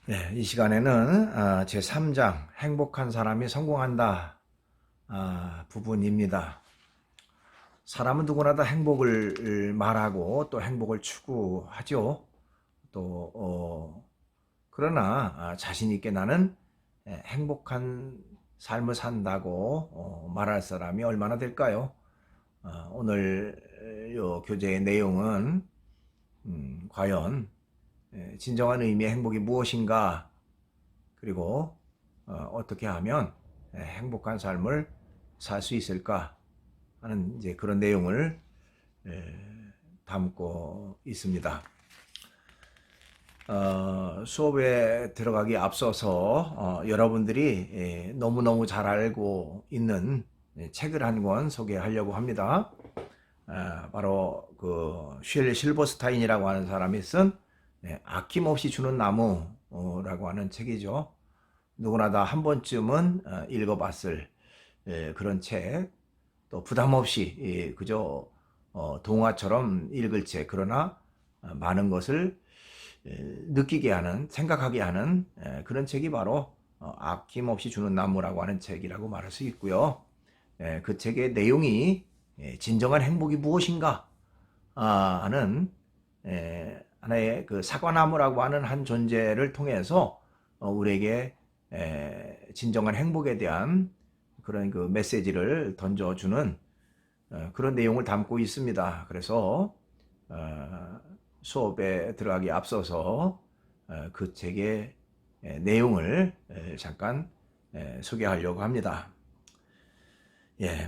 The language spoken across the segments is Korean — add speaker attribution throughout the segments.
Speaker 1: 네, 이 시간에는 제3장 행복한 사람이 성공한다 부분입니다. 사람은 누구나 다 행복을 말하고 또 행복을 추구하죠. 또 그러나 자신 있게 나는 행복한 삶을 산다고 말할 사람이 얼마나 될까요? 오늘 요 교재의 내용은 과연 진정한 의미의 행복이 무엇인가, 그리고 어떻게 하면 행복한 삶을 살 수 있을까 하는 이제 그런 내용을 담고 있습니다. 수업에 들어가기 앞서서 여러분들이 너무너무 잘 알고 있는 책을 한 권 소개하려고 합니다. 바로 그 쉘 실버스타인이라고 하는 사람이 쓴 아낌없이 주는 나무라고 하는 책이죠. 누구나 다 한 번쯤은 읽어봤을 그런 책, 또 부담 없이 그저 동화처럼 읽을 책, 그러나 많은 것을 느끼게 하는, 생각하게 하는 그런 책이 바로 아낌없이 주는 나무라고 하는 책이라고 말할 수 있고요. 그 책의 내용이 진정한 행복이 무엇인가 하는 하나의 그 사과나무라고 하는 한 존재를 통해서 우리에게 진정한 행복에 대한 그런 그 메시지를 던져주는 그런 내용을 담고 있습니다. 그래서 수업에 들어가기 앞서서 그 책의 내용을 잠깐 소개하려고 합니다.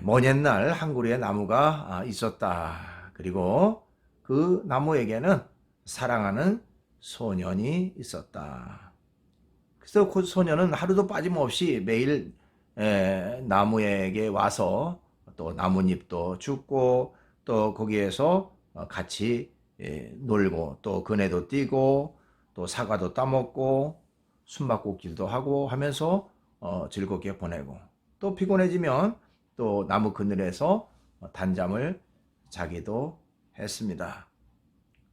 Speaker 1: 먼 옛날 한 그루의 나무가 있었다. 그리고 그 나무에게는 사랑하는 소년이 있었다. 그래서 그 소년은 하루도 빠짐없이 매일 나무에게 와서 또 나뭇잎도 줍고 또 거기에서 같이 놀고 또 그네도 뛰고 또 사과도 따먹고 숨바꼭질도 하고 하면서 즐겁게 보내고, 또 피곤해지면 또 나무 그늘에서 단잠을 자기도 했습니다.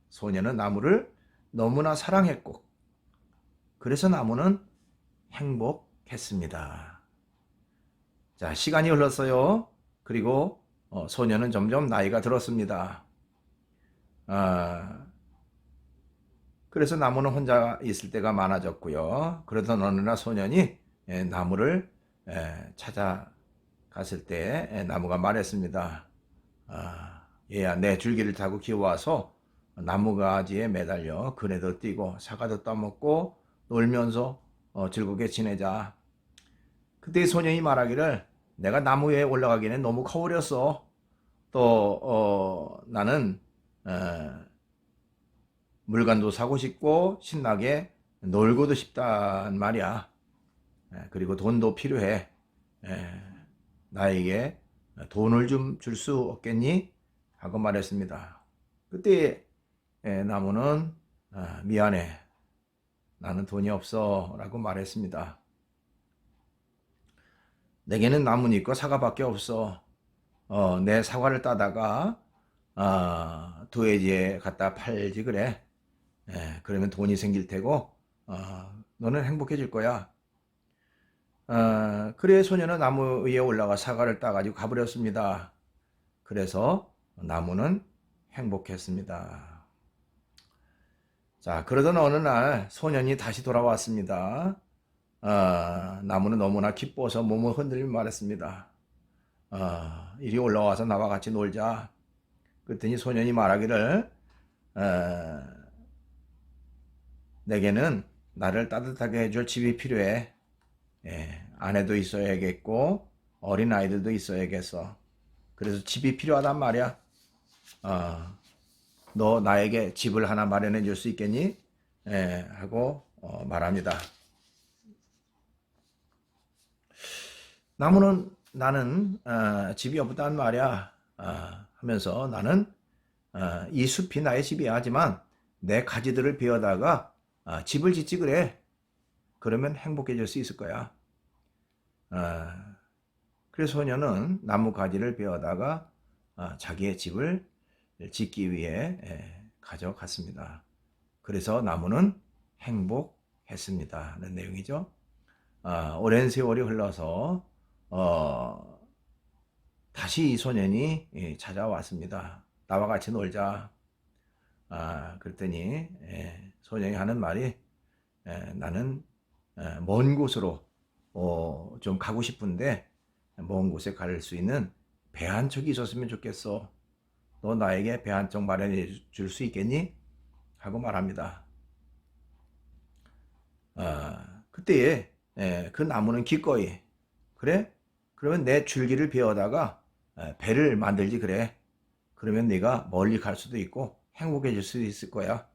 Speaker 1: 소년은 나무를 너무나 사랑했고 그래서 나무는 행복했습니다. 자, 시간이 흘렀어요. 그리고 소년은 점점 나이가 들었습니다. 그래서 나무는 혼자 있을 때가 많아졌고요. 그러던 어느 날 소년이 나무를 찾아갔을 때 나무가 말했습니다. 얘야, 내 줄기를 타고 기어와서 나무가지에 매달려 그네도 뛰고 사과도 따먹고 놀면서 즐겁게 지내자. 그때 소년이 말하기를, 내가 나무 위에 올라가기는 너무 커버렸어. 또 나는 물건도 사고 싶고 신나게 놀고도 싶단 말이야. 그리고 돈도 필요해. 나에게 돈을 좀 줄 수 없겠니? 하고 말했습니다. 그때 나무는 미안해, 나는 돈이 없어 라고 말했습니다. 내게는 나뭇잎과 사과밖에 없어. 내 사과를 따다가 도예지에 갖다 팔지 그래. 그러면 돈이 생길 테고 너는 행복해질 거야. 그래 소년은 나무 위에 올라가 사과를 따가지고 가버렸습니다. 그래서 나무는 행복했습니다. 자, 그러던 어느 날 소년이 다시 돌아왔습니다. 나무는 너무나 기뻐서 몸을 흔들며 말했습니다. 이리 올라와서 나와 같이 놀자. 그랬더니 소년이 말하기를, 내게는 나를 따뜻하게 해줄 집이 필요해. 아내도 있어야겠고 어린 아이들도 있어야겠어. 그래서 집이 필요하단 말이야. 너 나에게 집을 하나 마련해 줄 수 있겠니? 하고 말합니다. 나무는 나는 집이 없단 말이야 하면서, 나는 이 숲이 나의 집이야. 하지만 내 가지들을 베어다가 집을 짓지 그래. 그러면 행복해질 수 있을 거야. 그래서 소녀는 나무 가지를 베어다가 자기의 집을 짓기 위해 가져갔습니다. 그래서 나무는 행복했습니다. 했습니다 하는 내용이죠. 오랜 세월이 흘러서 다시 이 소년이 찾아왔습니다. 나와 같이 놀자. 그랬더니 소년이 하는 말이 나는 먼 곳으로 좀 가고 싶은데 먼 곳에 갈 수 있는 배 한 척이 있었으면 좋겠어. 너 나에게 배 한 척 마련해 줄 수 있겠니? 하고 말합니다. 그때에 그 나무는 기꺼이 그래? 그러면 내 줄기를 베어다가 배를 만들지 그래. 그러면 네가 멀리 갈 수도 있고 행복해질 수도 있을 거야.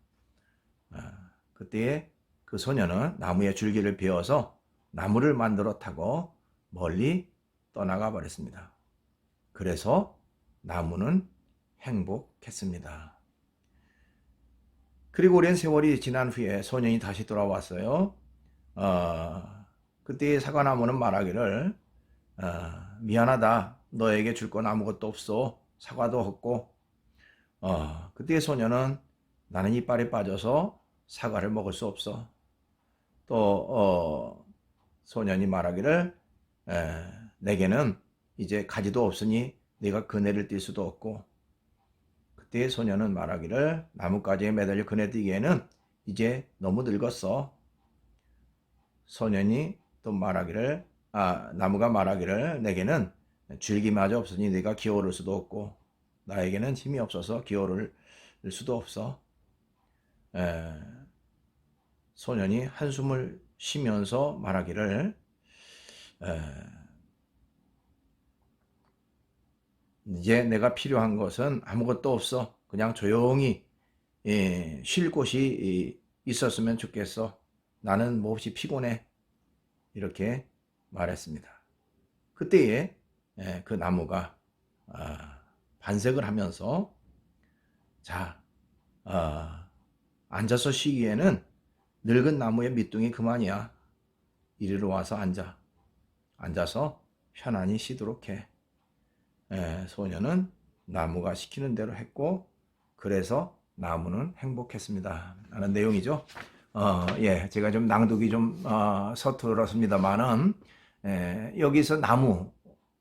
Speaker 1: 그때에 그 소녀는 나무의 줄기를 베어서 나무를 만들어 타고 멀리 떠나가 버렸습니다. 그래서 나무는 행복했습니다. 그리고 오랜 세월이 지난 후에 소년이 다시 돌아왔어요. 그때 사과나무는 말하기를 미안하다. 너에게 줄 건 아무것도 없어. 사과도 없고. 그때 소년은 나는 이빨에 빠져서 사과를 먹을 수 없어. 또 소년이 말하기를 내게는 이제 가지도 없으니 네가 그네를 뛸 수도 없고. 그때 소년은 말하기를 나뭇가지에 매달려 그네 뛰기에는 이제 너무 늙었어. 소년이 또 말하기를 나무가 말하기를 내게는 줄기마저 없으니 네가 기어오를 수도 없고 나에게는 힘이 없어서 기어오를 수도 없어. 소년이 한숨을 쉬면서 말하기를 이제 내가 필요한 것은 아무것도 없어. 그냥 조용히 쉴 곳이 있었으면 좋겠어. 나는 몹시 피곤해. 이렇게 말했습니다. 그때에 그 나무가 반색을 하면서 자, 앉아서 쉬기에는 늙은 나무의 밑둥이 그만이야. 이리로 와서 앉아. 앉아서 편안히 쉬도록 해. 소녀는 나무가 시키는 대로 했고 그래서 나무는 행복했습니다 라는 내용이죠. 제가 좀 낭독이 좀 서툴었습니다만은 여기서 나무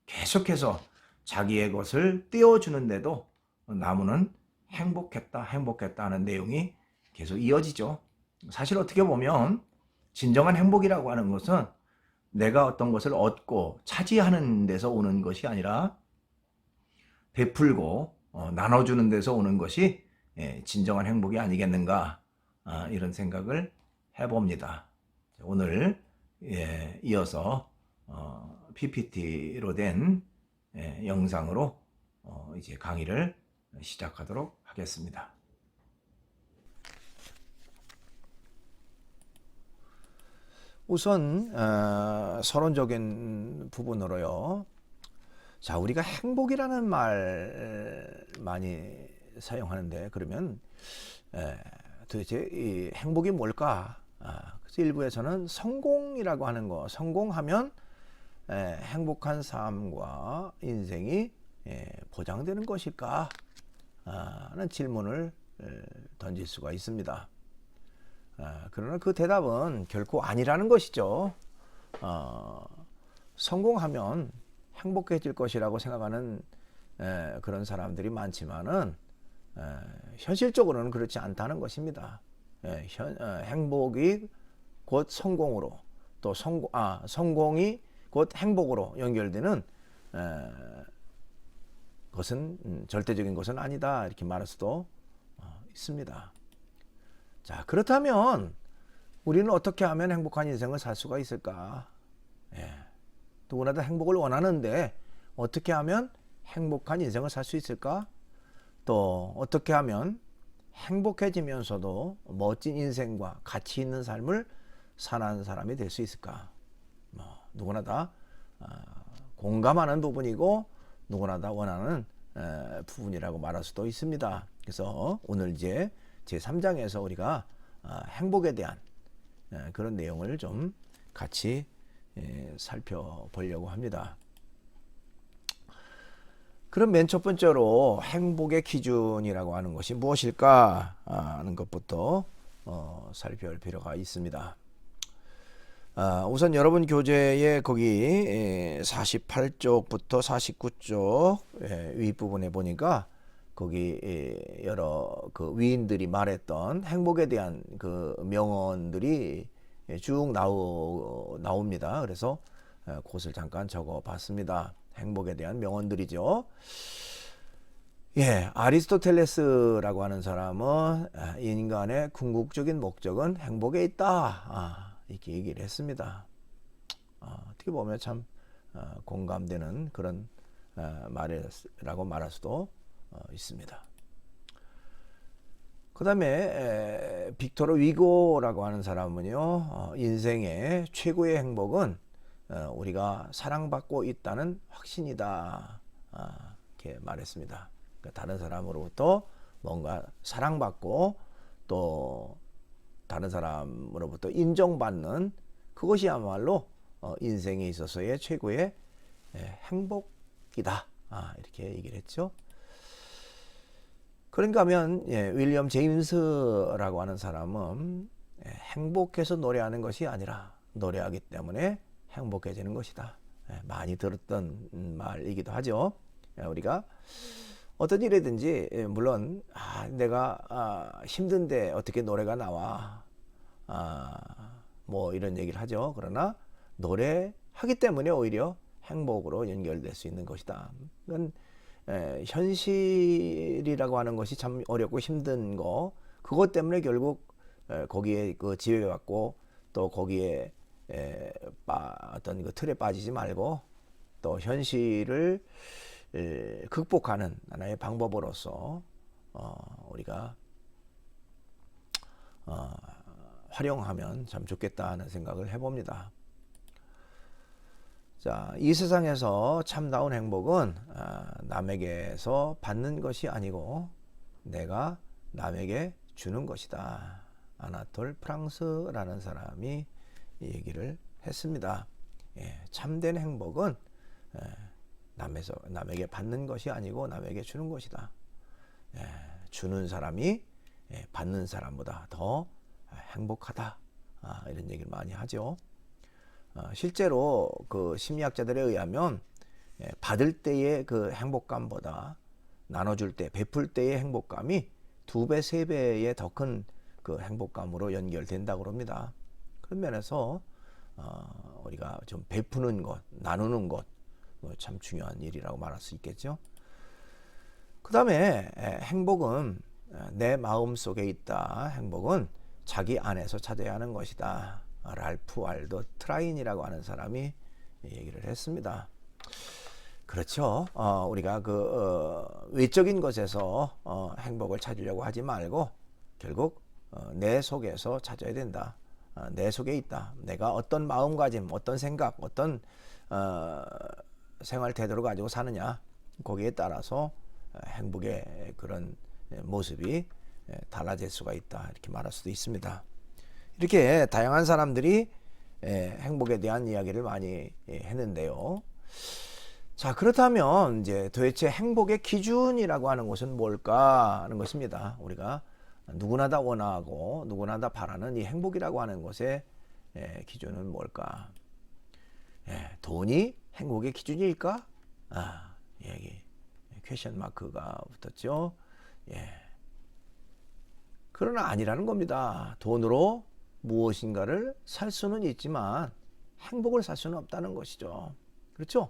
Speaker 1: 계속해서 자기의 것을 떼어주는데도 나무는 행복했다 하는 내용이 계속 이어지죠. 사실 어떻게 보면 진정한 행복이라고 하는 것은 내가 어떤 것을 얻고 차지하는 데서 오는 것이 아니라 베풀고 나눠주는 데서 오는 것이 진정한 행복이 아니겠는가, 이런 생각을 해봅니다. 오늘 이어서 PPT로 된 영상으로 이제 강의를 시작하도록 하겠습니다. 우선 서론적인 부분으로요. 자, 우리가 행복이라는 말 많이 사용하는데 그러면 도대체 이 행복이 뭘까? 그래서 일부에서는 성공이라고 하는 거, 성공하면 행복한 삶과 인생이 보장되는 것일까? 하는 질문을 던질 수가 있습니다. 그러나 그 대답은 결코 아니라는 것이죠. 성공하면 행복해질 것이라고 생각하는 그런 사람들이 많지만은 현실적으로는 그렇지 않다는 것입니다. 행복이 곧 성공으로 또 성공이 곧 행복으로 연결되는 것은 절대적인 것은 아니다 이렇게 말할 수도 있습니다. 자, 그렇다면 우리는 어떻게 하면 행복한 인생을 살 수가 있을까? 누구나 다 행복을 원하는데 어떻게 하면 행복한 인생을 살 수 있을까? 또 어떻게 하면 행복해지면서도 멋진 인생과 가치 있는 삶을 사는 사람이 될 수 있을까? 누구나 다 공감하는 부분이고 누구나 다 원하는 부분이라고 말할 수도 있습니다. 그래서 오늘 이제 제3장에서 우리가 행복에 대한 그런 내용을 좀 같이 살펴보려고 합니다. 그럼 맨 첫 번째로 행복의 기준이라고 하는 것이 무엇일까 하는 것부터 살펴볼 필요가 있습니다. 우선 여러분 교재에 거기 48쪽부터 49쪽 윗부분에 보니까 거기 여러 그 위인들이 말했던 행복에 대한 그 명언들이 쭉 나옵니다. 그래서 그것을 잠깐 적어 봤습니다. 행복에 대한 명언들이죠. 아리스토텔레스라고 하는 사람은 인간의 궁극적인 목적은 행복에 있다. 이렇게 얘기를 했습니다. 어떻게 보면 참 공감되는 그런 말이라고 말할 수도 있습니다. 그 다음에 빅토르 위고라고 하는 사람은요, 인생의 최고의 행복은 우리가 사랑받고 있다는 확신이다. 이렇게 말했습니다. 그러니까 다른 사람으로부터 뭔가 사랑받고 또 다른 사람으로부터 인정받는 그것이야말로 인생에 있어서의 최고의 행복이다. 이렇게 얘기를 했죠. 그런가 하면 윌리엄 제임스라고 하는 사람은 행복해서 노래하는 것이 아니라 노래하기 때문에 행복해지는 것이다. 많이 들었던 말이기도 하죠. 우리가 어떤 일이든지 물론 내가 힘든데 어떻게 노래가 나와 뭐 이런 얘기를 하죠. 그러나 노래하기 때문에 오히려 행복으로 연결될 수 있는 것이다. 이건 현실이라고 하는 것이 참 어렵고 힘든 거, 그것 때문에 결국 거기에 그 지배받고 또 거기에 어떤 그 틀에 빠지지 말고 또 현실을 극복하는 하나의 방법으로서 우리가 활용하면 참 좋겠다 하는 생각을 해봅니다. 자, 이 세상에서 참다운 행복은 남에게서 받는 것이 아니고 내가 남에게 주는 것이다. 아나톨 프랑스라는 사람이 이 얘기를 했습니다. 참된 행복은 남에게 받는 것이 아니고 남에게 주는 것이다. 주는 사람이 받는 사람보다 더 행복하다. 이런 얘기를 많이 하죠. 실제로 그 심리학자들에 의하면 받을 때의 그 행복감보다 나눠줄 때, 베풀 때의 행복감이 2배, 3배의 더 큰 그 행복감으로 연결된다고 합니다. 그런 면에서 우리가 좀 베푸는 것, 나누는 것, 참 중요한 일이라고 말할 수 있겠죠. 그 다음에 행복은 내 마음 속에 있다. 행복은 자기 안에서 찾아야 하는 것이다. 랄프 왈도 트라인이라고 하는 사람이 얘기를 했습니다. 그렇죠. 우리가 그 외적인 것에서 행복을 찾으려고 하지 말고 결국 내 속에서 찾아야 된다. 내 속에 있다. 내가 어떤 마음가짐, 어떤 생각, 어떤 생활 태도를 가지고 사느냐, 거기에 따라서 행복의 그런 모습이 달라질 수가 있다. 이렇게 말할 수도 있습니다. 이렇게 다양한 사람들이 행복에 대한 이야기를 많이 했는데요. 자, 그렇다면 이제 도대체 행복의 기준이라고 하는 것은 뭘까 하는 것입니다. 우리가 누구나 다 원하고 누구나 다 바라는 이 행복이라고 하는 것의 기준은 뭘까? 돈이 행복의 기준일까? 여기 퀘션 마크가 붙었죠. 그러나 아니라는 겁니다. 돈으로 무엇인가를 살 수는 있지만 행복을 살 수는 없다는 것이죠. 그렇죠?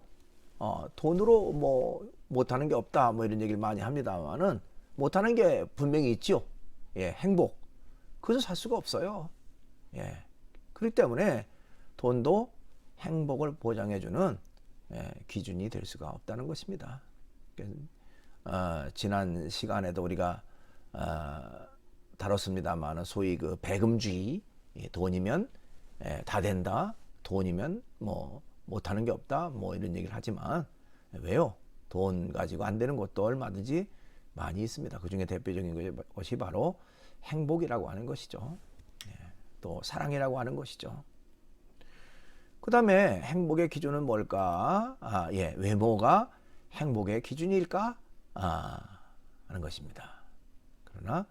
Speaker 1: 돈으로 뭐 못하는 게 없다 뭐 이런 얘기를 많이 합니다만은 못하는 게 분명히 있죠. 행복. 그래서 살 수가 없어요. 그렇기 때문에 돈도 행복을 보장해주는 기준이 될 수가 없다는 것입니다. 지난 시간에도 우리가 다뤘습니다만 소위 그 배금주의, 돈이면 다 된다, 돈이면 뭐 못하는 게 없다 뭐 이런 얘기를 하지만 왜요? 돈 가지고 안 되는 것도 얼마든지 많이 있습니다. 그 중에 대표적인 것이 바로 행복이라고 하는 것이죠. 또 사랑이라고 하는 것이죠. 그 다음에 행복의 기준은 뭘까? 외모가 행복의 기준일까? 하는 것입니다. 그러나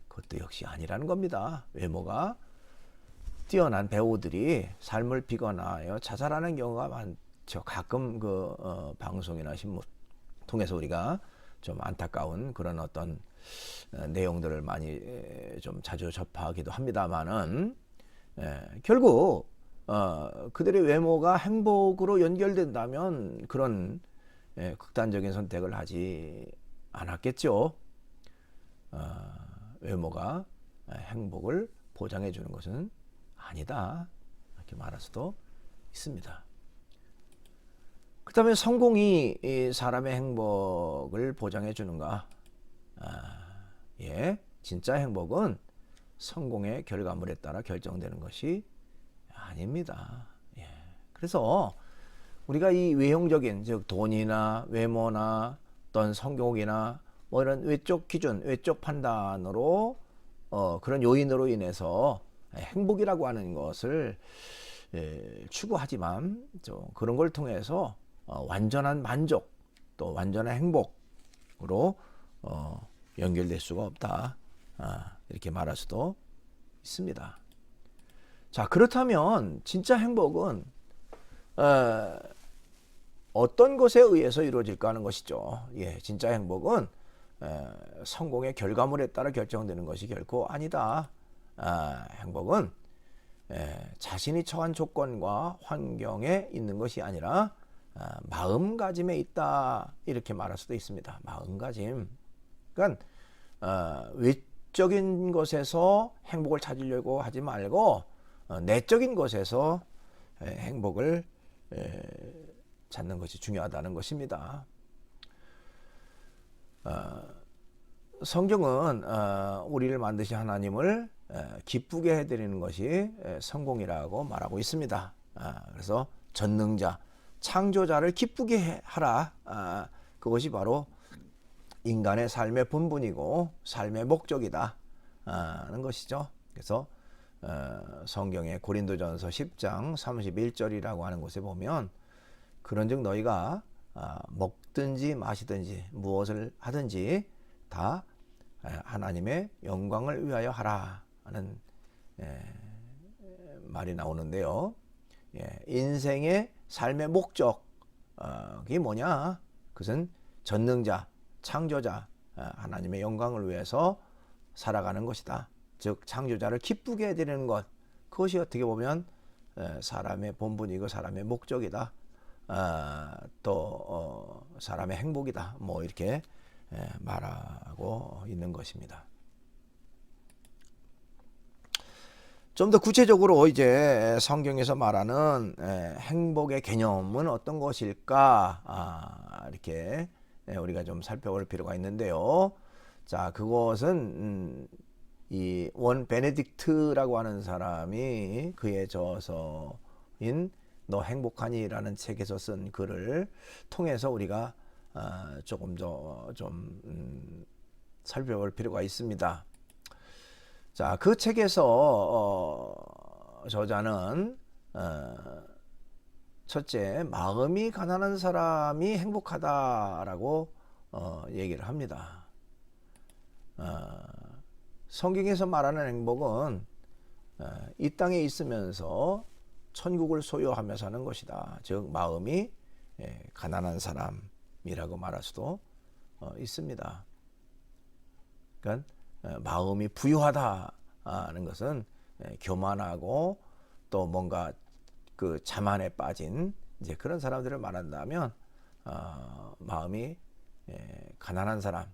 Speaker 1: 그것도 역시 아니라는 겁니다. 외모가
Speaker 2: 뛰어난 배우들이 삶을 비관하여 자살하는 경우가 많죠. 가끔 방송이나 신문 통해서 우리가 좀 안타까운 그런 어떤 내용들을 많이 좀 자주 접하기도 합니다만은, 결국 그들의 외모가 행복으로 연결된다면 그런 극단적인 선택을 하지 않았겠죠. 외모가 행복을 보장해 주는 것은 아니다, 이렇게 말할 수도 있습니다. 그 다음에 성공이 사람의 행복을 보장해 주는가? 진짜 행복은 성공의 결과물에 따라 결정되는 것이 아닙니다. 그래서 우리가 이 외형적인, 즉 돈이나 외모나 어떤 성공이나 뭐 이런 외적 기준, 외적 판단으로 그런 요인으로 인해서 행복이라고 하는 것을 추구하지만, 그런 걸 통해서 완전한 만족 또 완전한 행복으로 연결될 수가 없다, 이렇게 말할 수도 있습니다. 자, 그렇다면 진짜 행복은 어떤 것에 의해서 이루어질까 하는 것이죠. 진짜 행복은 성공의 결과물에 따라 결정되는 것이 결코 아니다. 행복은 자신이 처한 조건과 환경에 있는 것이 아니라 마음가짐에 있다, 이렇게 말할 수도 있습니다. 마음가짐. 그러니까 외적인 것에서 행복을 찾으려고 하지 말고 내적인 것에서 행복을 찾는 것이 중요하다는 것입니다. 성경은 우리를 만드신 하나님을 기쁘게 해드리는 것이 성공이라고 말하고 있습니다. 그래서 전능자, 창조자를 기쁘게 하라, 그것이 바로 인간의 삶의 본분이고 삶의 목적이다 하는 것이죠. 그래서 성경의 고린도전서 10장 31절이라고 하는 곳에 보면, 그런즉 너희가 먹든지 마시든지 무엇을 하든지 다 하나님의 영광을 위하여 하라 하는 말이 나오는데요. 인생의 삶의 목적이 뭐냐? 그것은 전능자, 창조자 하나님의 영광을 위해서 살아가는 것이다. 즉 창조자를 기쁘게 해드리는 것, 그것이 어떻게 보면 사람의 본분이고 사람의 목적이다, 또 사람의 행복이다, 뭐 이렇게 말하고 있는 것입니다. 좀 더 구체적으로 이제 성경에서 말하는 행복의 개념은 어떤 것일까, 이렇게 우리가 좀 살펴볼 필요가 있는데요. 자, 그것은 이 원 베네딕트라고 하는 사람이 그의 저서인 너 행복하니라는 책에서 쓴 글을 통해서 우리가 조금 더 좀 살펴볼 필요가 있습니다. 자, 그 책에서 저자는 첫째, 마음이 가난한 사람이 행복하다라고 얘기를 합니다. 성경에서 말하는 행복은 이 땅에 있으면서 천국을 소유하며 사는 것이다. 즉 마음이 가난한 사람이라고 말할 수도 있습니다. 그러니까 마음이 부유하다는 것은 교만하고 또 뭔가 그 자만에 빠진 이제 그런 사람들을 말한다면, 마음이 가난한 사람,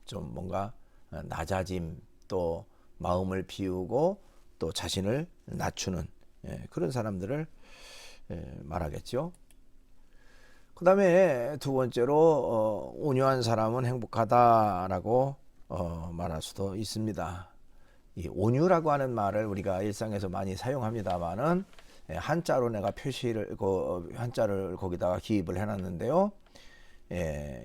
Speaker 2: 좀 뭔가 낮아짐, 또 마음을 비우고 또 자신을 낮추는 그런 사람들을 말하겠죠. 그 다음에 두 번째로 온유한 사람은 행복하다라고 말할 수도 있습니다. 이 온유라고 하는 말을 우리가 일상에서 많이 사용합니다만은 한자로 내가 표시를 한자를 거기다가 기입을 해놨는데요.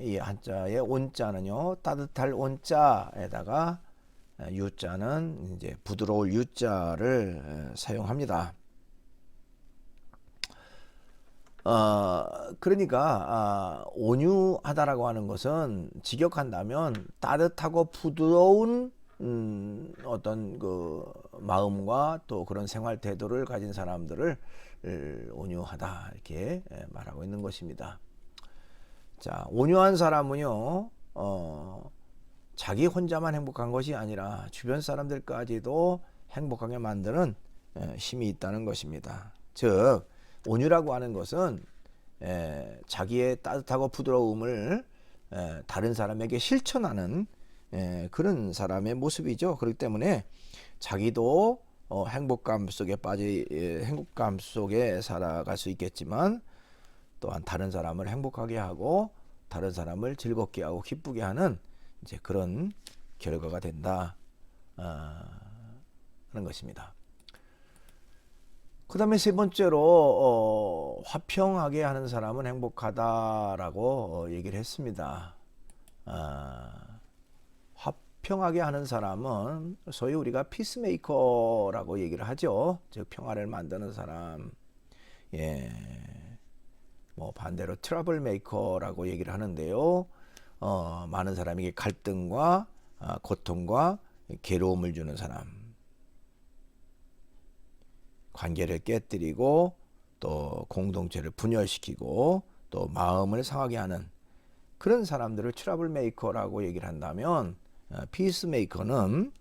Speaker 2: 이 한자의 온자는요, 따뜻할 온자에다가 유자는 이제 부드러울 유자를 사용합니다. 그러니까 온유하다라고 하는 것은 직역한다면 따뜻하고 부드러운 어떤 그 마음과 또 그런 생활 태도를 가진 사람들을 온유하다 이렇게 말하고 있는 것입니다. 자, 온유한 사람은요, 자기 혼자만 행복한 것이 아니라 주변 사람들까지도 행복하게 만드는 힘이 있다는 것입니다. 즉, 온유라고 하는 것은 자기의 따뜻하고 부드러움을 다른 사람에게 실천하는 그런 사람의 모습이죠. 그렇기 때문에 자기도 행복감 속에 살아갈 수 있겠지만 또한 다른 사람을 행복하게 하고 다른 사람을 즐겁게 하고 기쁘게 하는 이제 그런 결과가 된다 하는 것입니다. 그 다음에 세 번째로 화평하게 하는 사람은 행복하다라고 얘기를 했습니다. 화평하게 하는 사람은 소위 우리가 피스메이커라고 얘기를 하죠. 즉 평화를 만드는 사람. 예. 뭐 반대로 트러블 메이커라고 얘기를 하는데요. 많은 사람에게 갈등과 고통과 괴로움을 주는 사람. 관계를 깨뜨리고 또 공동체를 분열시키고 또 마음을 상하게 하는 그런 사람들을 트러블 메이커라고 얘기를 한다면 피스 메이커는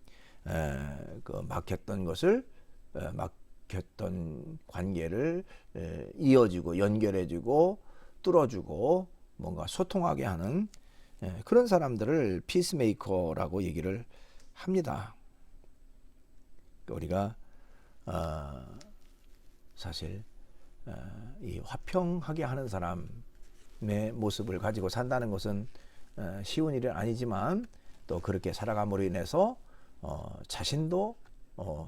Speaker 2: 그 막혔던 관계를 이어지고 연결해주고 뚫어주고 뭔가 소통하게 하는 그런 사람들을 피스메이커라고 얘기를 합니다. 우리가 사실 이 화평하게 하는 사람의 모습을 가지고 산다는 것은 쉬운 일은 아니지만 또 그렇게 살아감으로 인해서 자신도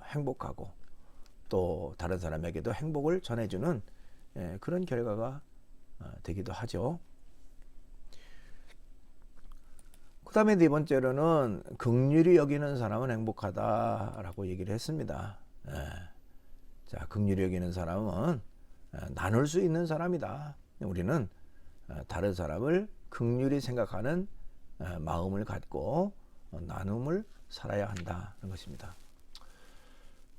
Speaker 2: 행복하고 또 다른 사람에게도 행복을 전해주는 그런 결과가 되기도 하죠. 그 다음에 네 번째로는 긍휼히 여기는 사람은 행복하다라고 얘기를 했습니다. 자, 긍휼히 여기는 사람은 나눌 수 있는 사람이다. 우리는 다른 사람을 긍휼히 생각하는 마음을 갖고 나눔을 살아야 한다는 것입니다.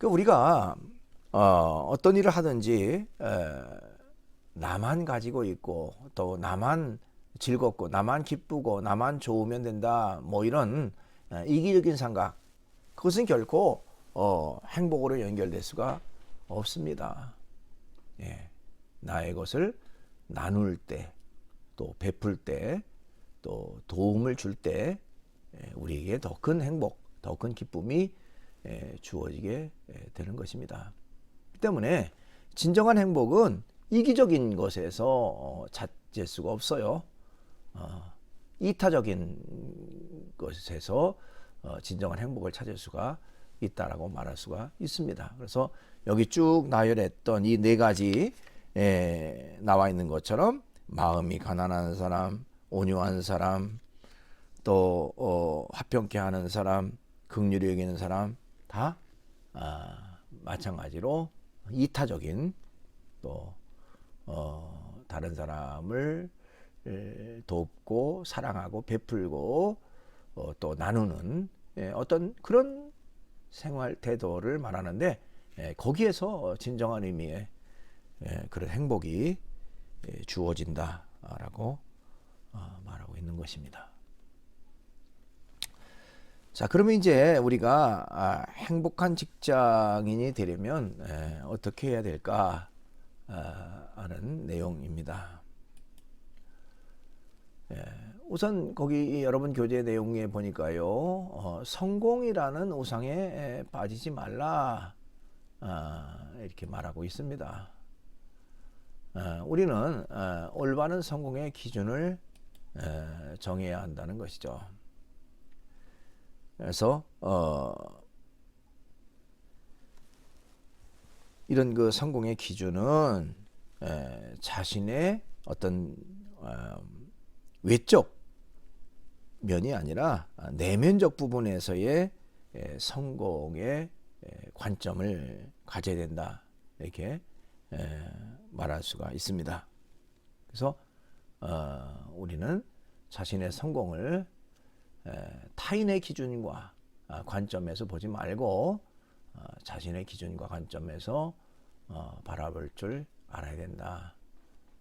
Speaker 2: 우리가 어떤 일을 하든지 나만 가지고 있고 또 나만 즐겁고 나만 기쁘고 나만 좋으면 된다 뭐 이런 이기적인 생각, 그것은 결코 행복으로 연결될 수가 없습니다. 예, 나의 것을 나눌 때 또 베풀 때 또 도움을 줄 때 우리에게 더 큰 행복, 더 큰 기쁨이 주어지게 되는 것입니다. 그렇기 때문에 진정한 행복은 이기적인 것에서 찾을 수가 없어요. 이타적인 것에서 진정한 행복을 찾을 수가 있다라고 말할 수가 있습니다. 그래서 여기 쭉 나열했던 이 네 가지 나와 있는 것처럼 마음이 가난한 사람, 온유한 사람, 또 화평케 하는 사람, 긍휼히 여기는 사람 다 마찬가지로 이타적인 또 다른 사람을 돕고 사랑하고 베풀고 또 나누는 어떤 그런 생활 태도를 말하는데 거기에서 진정한 의미의 그런 행복이 주어진다라고 말하고 있는 것입니다. 자, 그러면 이제 우리가 행복한 직장인이 되려면 어떻게 해야 될까 하는 내용입니다. 우선 거기 여러분 교재 내용에 보니까요, 성공이라는 우상에 빠지지 말라 이렇게 말하고 있습니다. 우리는 올바른 성공의 기준을 정해야 한다는 것이죠. 그래서 이런 그 성공의 기준은 자신의 어떤 외적 면이 아니라 내면적 부분에서의 성공의 관점을 가져야 된다 이렇게 말할 수가 있습니다. 그래서 우리는 자신의 성공을 타인의 기준과 관점에서 보지 말고 자신의 기준과 관점에서 바라볼 줄 알아야 된다.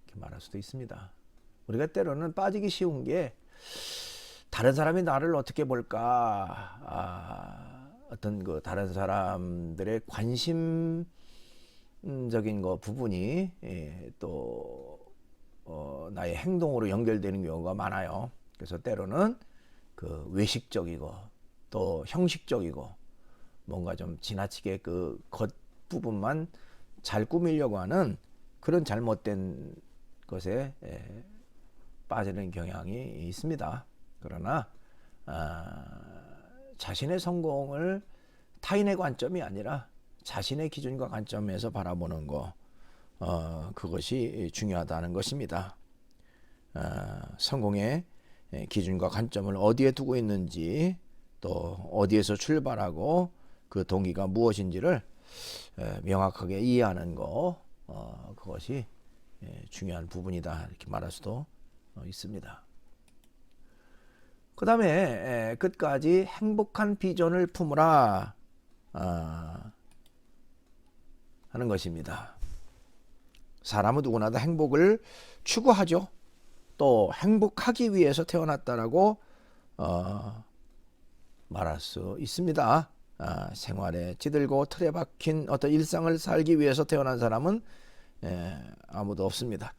Speaker 2: 이렇게 말할 수도 있습니다. 우리가 때로는 빠지기 쉬운 게 다른 사람이 나를 어떻게 볼까, 어떤 그 다른 사람들의 관심적인 거 부분이 또 나의 행동으로 연결되는 경우가 많아요. 그래서 때로는 그 외식적이고 또 형식적이고 뭔가 좀 지나치게 그 겉 부분만 잘 꾸미려고 하는 그런 잘못된 것에 빠지는 경향이 있습니다. 그러나 자신의 성공을 타인의 관점이 아니라 자신의 기준과 관점에서 바라보는 거, 그것이 중요하다는 것입니다. 성공의 기준과 관점을 어디에 두고 있는지, 또 어디에서 출발하고 그 동기가 무엇인지를 명확하게 이해하는 거, 그것이 중요한 부분이다, 이렇게 말할 수도 있습니다. 그 다음에 끝까지 행복한 비전을 품으라 하는 것입니다. 사람은 누구나 다 행복을 추구하죠. 또 행복하기 위해서 태어났다라고 말할 수 있습니다. 생활에 찌들고 틀에 박힌 어떤 일상을 살기 위해서 태어난 사람은 아무도 없습니다.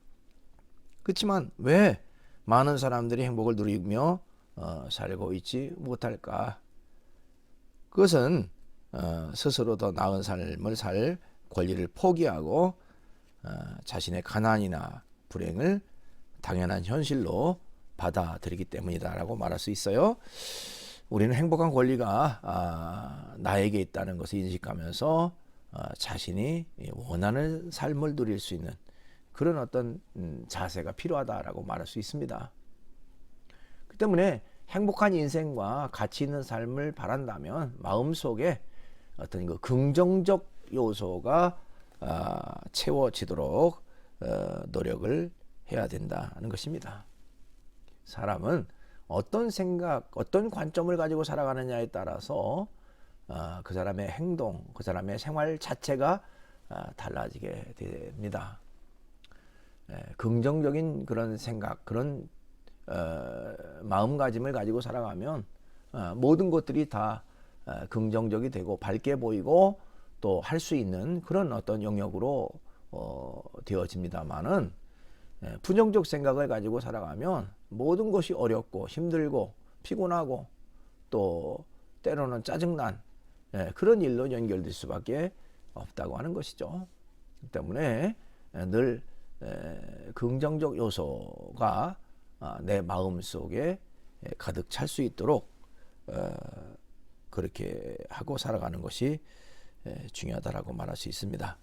Speaker 2: 그렇지만 왜 많은 사람들이 행복을 누리며 살고 있지 못할까? 그것은 스스로 더 나은 삶을 살 권리를 포기하고 자신의 가난이나 불행을 당연한 현실로 받아들이기 때문이다라고 말할 수 있어요. 우리는 행복한 권리가 나에게 있다는 것을 인식하면서 자신이 원하는 삶을 누릴 수 있는 그런 어떤 자세가 필요하다라고 말할 수 있습니다. 그 때문에 행복한 인생과 가치 있는 삶을 바란다면 마음속에 어떤 그 긍정적 요소가 채워지도록 노력을 해야 된다는 것입니다. 사람은 어떤 생각, 어떤 관점을 가지고 살아가느냐에 따라서 그 사람의 행동, 그 사람의 생활 자체가 달라지게 됩니다. 긍정적인 그런 생각, 그런 마음가짐을 가지고 살아가면 모든 것들이 다 긍정적이 되고 밝게 보이고 또 할 수 있는 그런 어떤 영역으로 되어집니다만은 부정적 생각을 가지고 살아가면 모든 것이 어렵고 힘들고 피곤하고 또 때로는 짜증난 그런 일로 연결될 수밖에 없다고 하는 것이죠. 그렇기 때문에 늘 긍정적 요소가 내 마음속에 가득 찰 수 있도록 그렇게 하고 살아가는 것이 중요하다라고 말할 수 있습니다.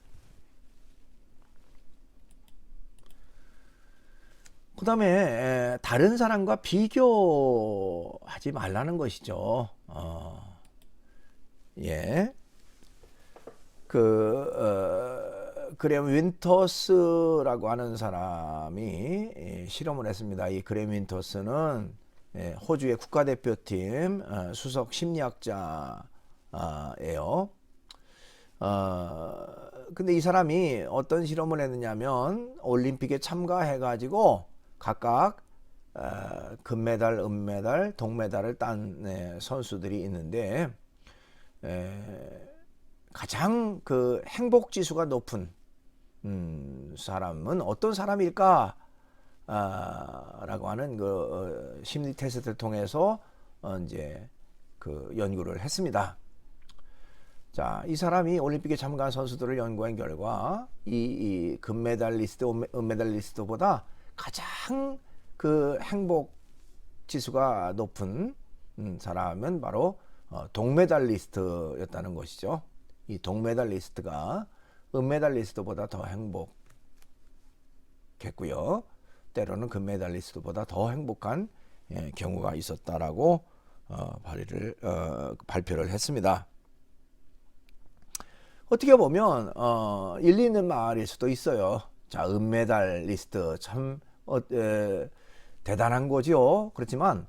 Speaker 2: 그 다음에 다른 사람과 비교하지 말라는 것이죠. 그램 윈터스라고 하는 사람이 실험을 했습니다. 이 그램 윈터스는 호주의 국가대표팀 수석 심리학자예요. 근데 이 사람이 어떤 실험을 했느냐면 올림픽에 참가해 가지고 각각 금메달, 은메달, 동메달을 딴 선수들이 있는데 가장 그 행복 지수가 높은 사람은 어떤 사람일까? 라고 하는 그 심리 테스트를 통해서 이제 그 연구를 했습니다. 자, 이 사람이 올림픽에 참가한 선수들을 연구한 결과 이 금메달리스트, 은메달리스트보다 가장 그 행복 지수가 높은 사람은 바로 동메달리스트였다는 것이죠. 이 동메달리스트가 은메달리스트보다 더 행복했고요. 때로는 금메달리스트보다 더 행복한 경우가 있었다라고 발표를 했습니다. 어떻게 보면 일리 있는 말일 수도 있어요. 자, 은메달리스트 참 대단한 거지요. 그렇지만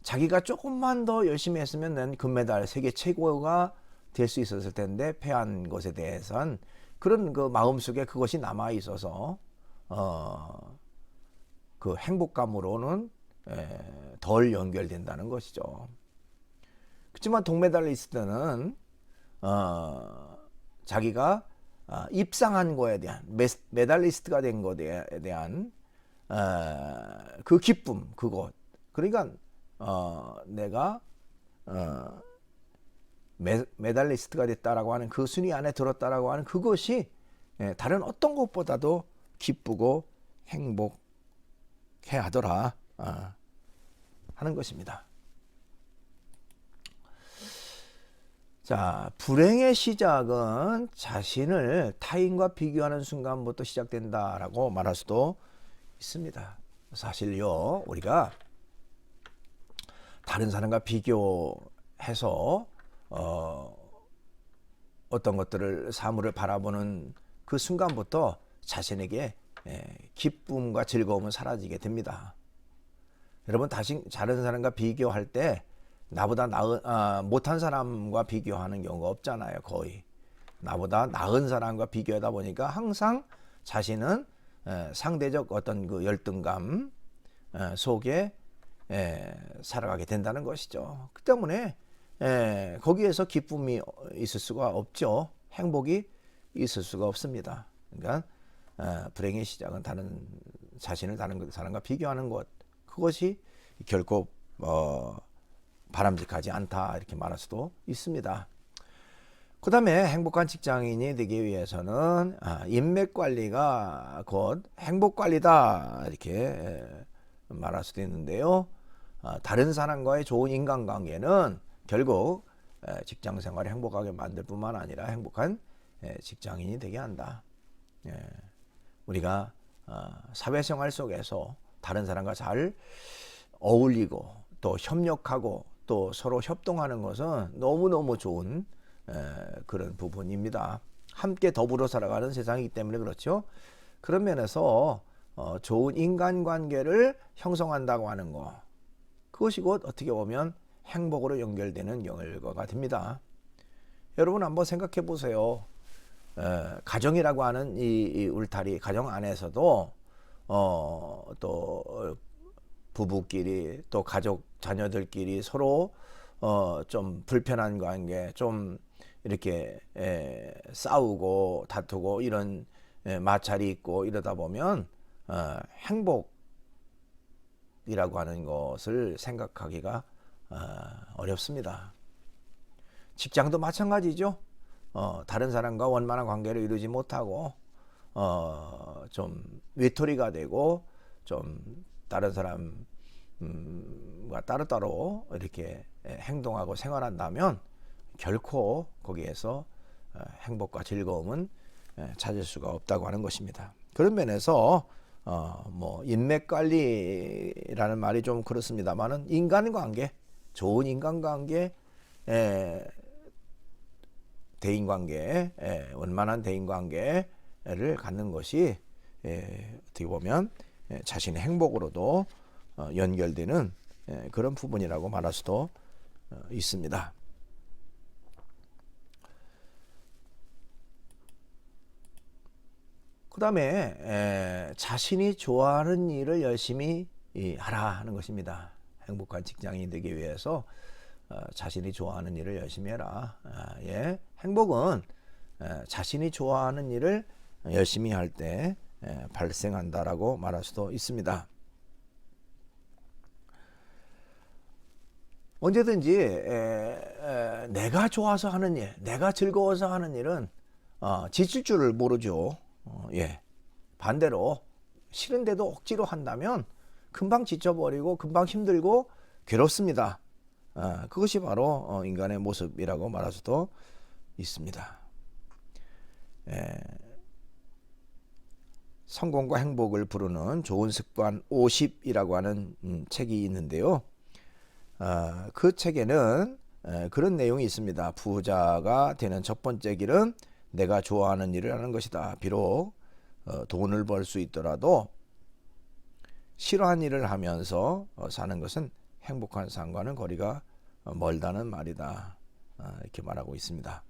Speaker 2: 자기가 조금만 더 열심히 했으면 난 금메달 세계 최고가 될 수 있었을 텐데 패한 것에 대해서는 그런 그 마음속에 그것이 남아 있어서 그 행복감으로는 덜 연결된다는 것이죠. 그렇지만 동메달리스트는 자기가 입상한 거에 대한 메달리스트가 된 것에 대한 그 기쁨, 그것, 그러니까 내가 메달리스트가 됐다라고 하는 그 순위 안에 들었다라고 하는 그것이 다른 어떤 것보다도 기쁘고 행복해 하더라 하는 것입니다. 자, 불행의 시작은 자신을 타인과 비교하는 순간부터 시작된다라고 말할 수도 있습니다. 사실요, 우리가 다른 사람과 비교해서 어떤 것들을 사물을 바라보는 그 순간부터 자신에게 기쁨과 즐거움은 사라지게 됩니다. 여러분, 다른 사람과 비교할 때 나보다 못한 사람과 비교하는 경우가 없잖아요. 거의 나보다 나은 사람과 비교하다 보니까 항상 자신은 상대적 어떤 그 열등감 속에 살아가게 된다는 것이죠. 그 때문에 거기에서 기쁨이 있을 수가 없죠. 행복이 있을 수가 없습니다. 그러니까 불행의 시작은 자신을 다른 사람과 비교하는 것, 그것이 결코 바람직하지 않다 이렇게 말할 수도 있습니다. 그 다음에 행복한 직장인이 되기 위해서는 인맥 관리가 곧 행복 관리다 이렇게 말할 수도 있는데요. 다른 사람과의 좋은 인간관계는 결국 직장 생활을 행복하게 만들 뿐만 아니라 행복한 직장인이 되게 한다. 우리가 사회생활 속에서 다른 사람과 잘 어울리고 또 협력하고 또 서로 협동하는 것은 너무너무 좋은 그런 부분입니다. 함께 더불어 살아가는 세상이기 때문에 그렇죠. 그런 면에서 좋은 인간관계를 형성한다고 하는 것, 그것이 곧 어떻게 보면 행복으로 연결되는 결과가 됩니다. 여러분 한번 생각해 보세요. 가정이라고 하는 이 울타리, 가정 안에서도 또 부부끼리 또 가족 자녀들끼리 서로 좀 불편한 관계, 좀 이렇게 싸우고 다투고 이런 마찰이 있고 이러다 보면 행복이라고 하는 것을 생각하기가 어렵습니다. 직장도 마찬가지죠. 다른 사람과 원만한 관계를 이루지 못하고 좀 외톨이가 되고 좀 다른 사람과 따로따로 이렇게 행동하고 생활한다면 결코 거기에서 행복과 즐거움은 찾을 수가 없다고 하는 것입니다. 그런 면에서 뭐 인맥 관리라는 말이 좀 그렇습니다만은 인간관계, 좋은 인간관계, 대인관계, 원만한 대인관계를 갖는 것이 어떻게 보면 자신의 행복으로도 연결되는 그런 부분이라고 말할 수도 있습니다. 그 다음에 자신이 좋아하는 일을 열심히 하라 하는 것입니다. 행복한 직장인이 되기 위해서 자신이 좋아하는 일을 열심히 해라. 행복은 자신이 좋아하는 일을 열심히 할 때 발생한다라고 말할 수도 있습니다. 언제든지 내가 좋아서 하는 일, 내가 즐거워서 하는 일은 지칠 줄을 모르죠. 반대로 싫은데도 억지로 한다면 금방 지쳐버리고 금방 힘들고 괴롭습니다. 그것이 바로 인간의 모습이라고 말할 수도 있습니다. 성공과 행복을 부르는 좋은 습관 50이라고 하는 책이 있는데요. 그 책에는 그런 내용이 있습니다. 부자가 되는 첫 번째 길은 내가 좋아하는 일을 하는 것이다. 비록 돈을 벌 수 있더라도 싫어하는 일을 하면서 사는 것은 행복한 삶과는 거리가 멀다는 말이다. 이렇게 말하고 있습니다.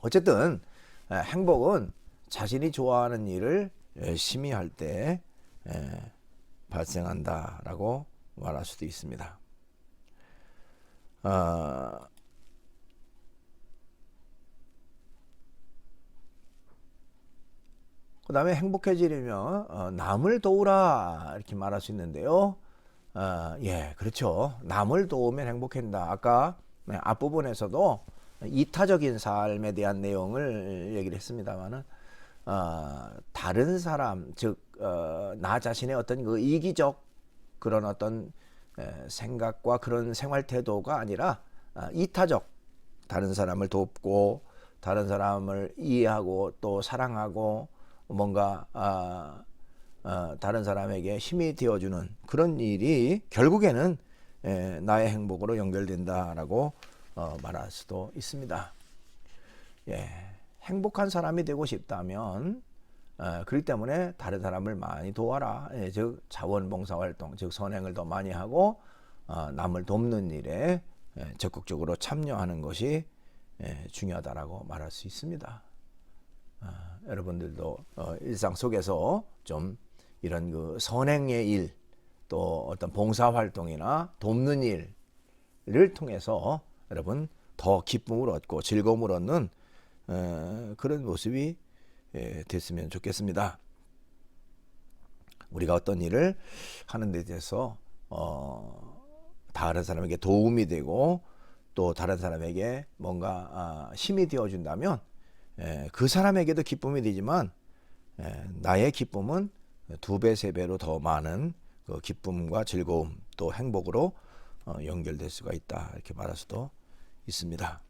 Speaker 2: 어쨌든 행복은 자신이 좋아하는 일을 열심히 할 때 발생한다라고 말할 수도 있습니다. 그 다음에 행복해지려면 남을 도우라 이렇게 말할 수 있는데요. 예, 그렇죠. 남을 도우면 행복해진다. 아까 앞부분에서도 이타적인 삶에 대한 내용을 얘기를 했습니다만은 다른 사람, 즉 나 자신의 어떤 그 이기적 그런 어떤 생각과 그런 생활 태도가 아니라 이타적, 다른 사람을 돕고 다른 사람을 이해하고 또 사랑하고 뭔가 다른 사람에게 힘이 되어주는 그런 일이 결국에는 나의 행복으로 연결된다라고 말할 수도 있습니다. 예, 행복한 사람이 되고 싶다면 그렇기 때문에 다른 사람을 많이 도와라. 즉 자원봉사활동, 즉 선행을 더 많이 하고 남을 돕는 일에 적극적으로 참여하는 것이 중요하다라고 말할 수 있습니다. 여러분들도 일상 속에서 좀 이런 그 선행의 일, 또 어떤 봉사활동이나 돕는 일을 통해서 여러분 더 기쁨을 얻고 즐거움을 얻는 그런 모습이 됐으면 좋겠습니다. 우리가 어떤 일을 하는 데 대해서 다른 사람에게 도움이 되고 또 다른 사람에게 뭔가 힘이 되어준다면 그 사람에게도 기쁨이 되지만 나의 기쁨은 2배, 3배로 더 많은 그 기쁨과 즐거움 또 행복으로 연결될 수가 있다 이렇게 말할 수도 있습니다.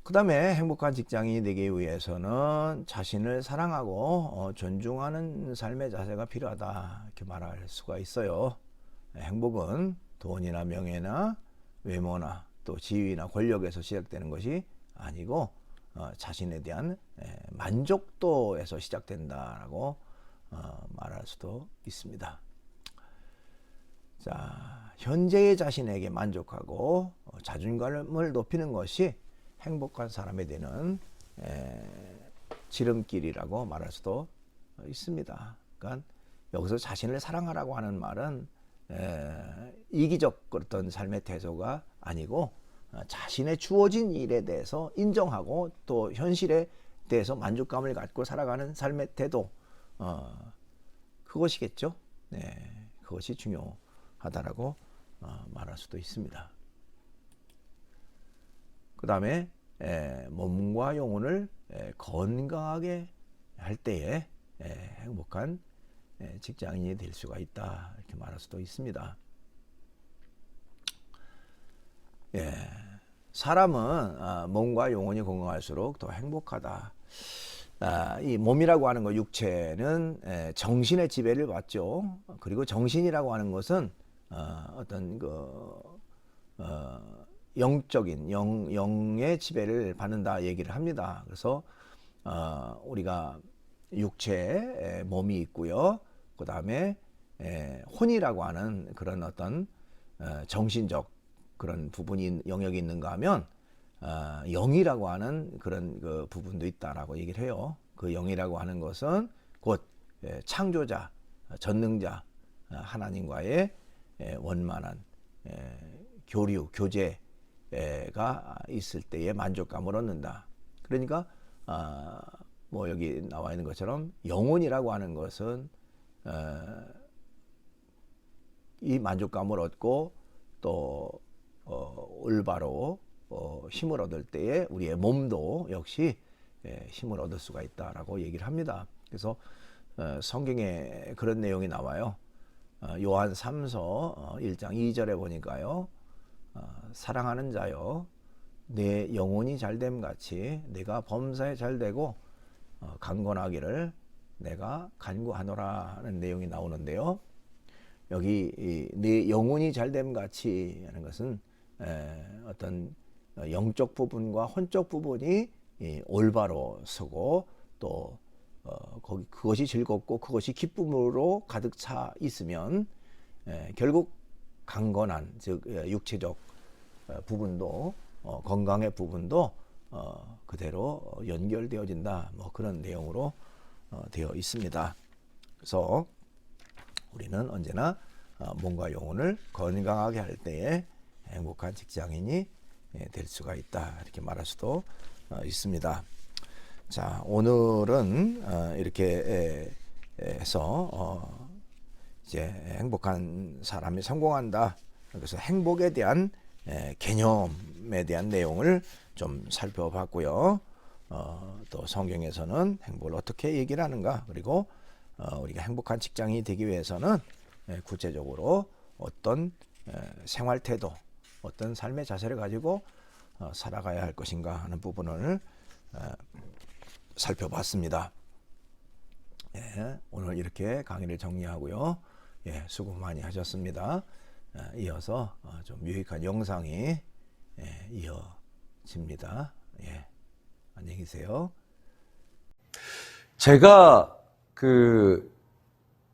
Speaker 2: 그 다음에 행복한 직장인이 되기 위해서는 자신을 사랑하고 존중하는 삶의 자세가 필요하다 이렇게 말할 수가 있어요. 행복은 돈이나 명예나 외모나 또 지위나 권력에서 시작되는 것이 아니고 자신에 대한 만족도에서 시작된다라고 말할 수도 있습니다. 자, 현재의 자신에게 만족하고 자존감을 높이는 것이 행복한 사람이 되는 지름길이라고 말할 수도 있습니다. 그러니까 여기서 자신을 사랑하라고 하는 말은 이기적 어떤 삶의 태도가 아니고 자신의 주어진 일에 대해서 인정하고 또 현실에 대해서 만족감을 갖고 살아가는 삶의 태도, 그것이겠죠. 네, 그것이 중요하다라고 말할 수도 있습니다. 그 다음에 몸과 영혼을 건강하게 할 때에 행복한 직장인이 될 수가 있다 이렇게 말할 수도 있습니다. 예, 사람은 몸과 영혼이 건강할수록 더 행복하다. 이 몸이라고 하는 거 육체는 정신의 지배를 받죠. 그리고 정신이라고 하는 것은 어떤 그 영적인 영의 지배를 받는다 얘기를 합니다. 그래서 우리가 육체에 몸이 있고요. 그 다음에 혼이라고 하는 그런 어떤 정신적 그런 부분이 영역이 있는가 하면 영이라고 하는 그런 그 부분도 있다라고 얘기를 해요. 그 영이라고 하는 것은 곧 창조자, 전능자 하나님과의 원만한 교류, 교제가 있을 때의 만족감을 얻는다. 그러니까 뭐 여기 나와 있는 것처럼 영혼이라고 하는 것은 이 만족감을 얻고 또 올바로 힘을 얻을 때에 우리의 몸도 역시 힘을 얻을 수가 있다라고 얘기를 합니다. 그래서 성경에 그런 내용이 나와요. 요한 3서 1장 2절에 보니까요. 사랑하는 자여 내 영혼이 잘됨 같이 내가 범사에 잘되고 강건하기를 내가 간구하노라 하는 내용이 나오는데요. 여기 내 영혼이 잘됨 같이 하는 것은 어떤 영적 부분과 혼적 부분이 올바로 서고 또 그것이 즐겁고 그것이 기쁨으로 가득 차 있으면 결국 강건한 즉 육체적 부분도 건강의 부분도 그대로 연결되어진다. 뭐 그런 내용으로 되어 있습니다. 그래서 우리는 언제나 몸과 영혼을 건강하게 할 때에 행복한 직장인이 될 수가 있다. 이렇게 말할 수도 있습니다. 자, 오늘은 이렇게 해서 이제 행복한 사람이 성공한다. 그래서 행복에 대한 개념에 대한 내용을 좀 살펴봤고요. 또 성경에서는 행복을 어떻게 얘기를 하는가, 그리고 우리가 행복한 직장인이 되기 위해서는 구체적으로 어떤 생활 태도, 어떤 삶의 자세를 가지고 살아가야 할 것인가 하는 부분을 살펴봤습니다. 오늘 이렇게 강의를 정리하고요. 수고 많이 하셨습니다. 이어서 좀 유익한 영상이 이어집니다. 안녕히 계세요.
Speaker 3: 제가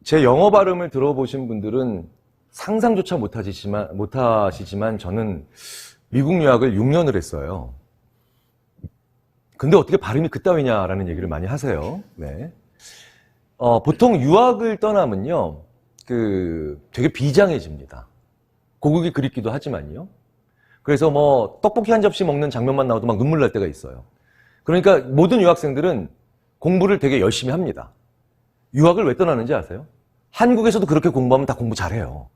Speaker 3: 제 영어 발음을 들어보신 분들은 상상조차 못하시지만 저는 미국 유학을 6년을 했어요. 근데 어떻게 발음이 그따위냐라는 얘기를 많이 하세요. 네. 보통 유학을 떠나면요, 되게 비장해집니다. 고국이 그립기도 하지만요. 그래서 뭐 떡볶이 한 접시 먹는 장면만 나와도 막 눈물 날 때가 있어요. 그러니까 모든 유학생들은 공부를 되게 열심히 합니다. 유학을 왜 떠나는지 아세요? 한국에서도 그렇게 공부하면 다 공부 잘해요.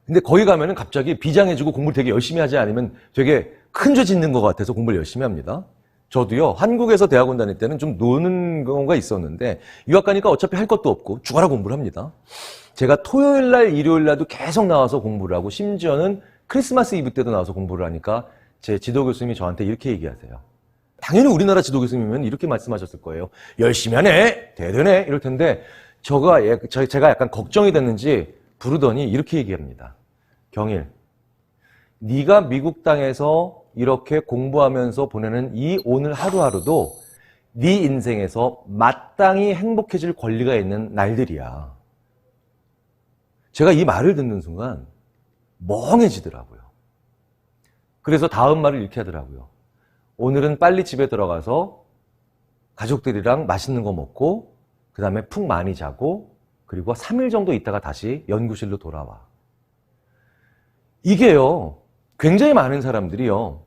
Speaker 3: 근데 거기 가면은 갑자기 비장해지고 공부를 되게 열심히 하지 않으면 되게 큰 죄 짓는 것 같아서 공부를 열심히 합니다. 저도요, 한국에서 대학원 다닐 때는 좀 노는 경우가 있었는데 유학 가니까 어차피 할 것도 없고 죽어라 공부를 합니다. 제가 토요일 날, 일요일 날도 계속 나와서 공부를 하고 심지어는 크리스마스 이브 때도 나와서 공부를 하니까 제 지도 교수님이 저한테 이렇게 얘기하세요. 당연히 우리나라 지도 교수님이면 이렇게 말씀하셨을 거예요. 열심히 하네, 대단해, 이럴 텐데 제가 약간 걱정이 됐는지 부르더니 이렇게 얘기합니다. 경일, 네가 미국 땅에서 이렇게 공부하면서 보내는 이 오늘 하루하루도 네 인생에서 마땅히 행복해질 권리가 있는 날들이야. 제가 이 말을 듣는 순간 멍해지더라고요. 그래서 다음 말을 이렇게 하더라고요. 오늘은 빨리 집에 들어가서 가족들이랑 맛있는 거 먹고 그 다음에 푹 많이 자고 그리고 3일 정도 있다가 다시 연구실로 돌아와. 이게요, 굉장히 많은 사람들이요,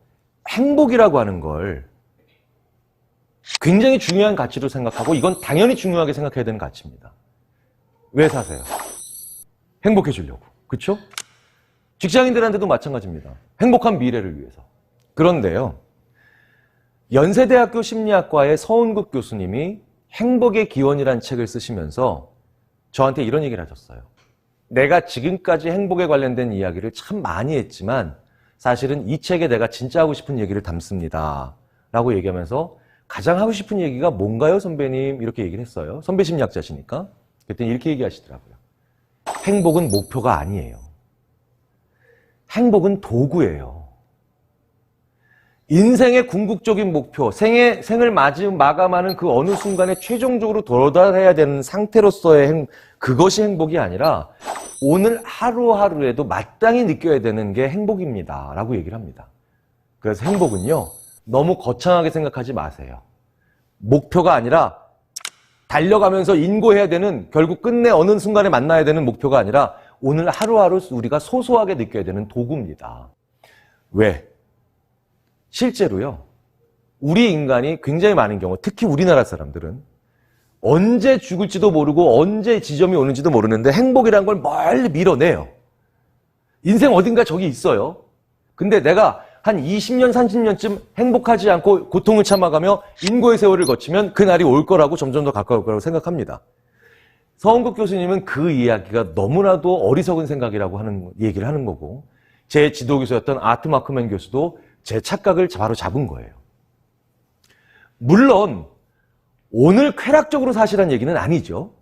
Speaker 3: 행복이라고 하는 걸 굉장히 중요한 가치로 생각하고 이건 당연히 중요하게 생각해야 되는 가치입니다. 왜 사세요? 행복해지려고. 그렇죠? 직장인들한테도 마찬가지입니다. 행복한 미래를 위해서. 그런데요, 연세대학교 심리학과의 서은국 교수님이 행복의 기원이라는 책을 쓰시면서 저한테 이런 얘기를 하셨어요. 내가 지금까지 행복에 관련된 이야기를 참 많이 했지만 사실은 이 책에 내가 진짜 하고 싶은 얘기를 담습니다. 라고 얘기하면서 가장 하고 싶은 얘기가 뭔가요, 선배님? 이렇게 얘기를 했어요. 선배 심리학자시니까. 그랬더니 이렇게 얘기하시더라고요. 행복은 목표가 아니에요. 행복은 도구예요. 인생의 궁극적인 목표, 생을 마감하는 그 어느 순간에 최종적으로 도달해야 되는 상태로서의 그것이 행복이 아니라 오늘 하루하루에도 마땅히 느껴야 되는 게 행복입니다. 라고 얘기를 합니다. 그래서 행복은요, 너무 거창하게 생각하지 마세요. 목표가 아니라 달려가면서 인고해야 되는, 결국 끝내 어느 순간에 만나야 되는 목표가 아니라 오늘 하루하루 우리가 소소하게 느껴야 되는 도구입니다. 왜? 실제로요, 우리 인간이 굉장히 많은 경우, 특히 우리나라 사람들은 언제 죽을지도 모르고 언제 지점이 오는지도 모르는데 행복이란 걸 멀리 밀어내요. 인생 어딘가 저기 있어요. 근데 내가 한 20년, 30년쯤 행복하지 않고 고통을 참아가며 인고의 세월을 거치면 그날이 올 거라고 점점 더 가까울 거라고 생각합니다. 서은국 교수님은 그 이야기가 너무나도 어리석은 생각이라고 하는 얘기를 하는 거고, 제 지도교수였던 아트 마크맨 교수도 제 착각을 바로 잡은 거예요. 물론 오늘 쾌락적으로 사시라는 얘기는 아니죠.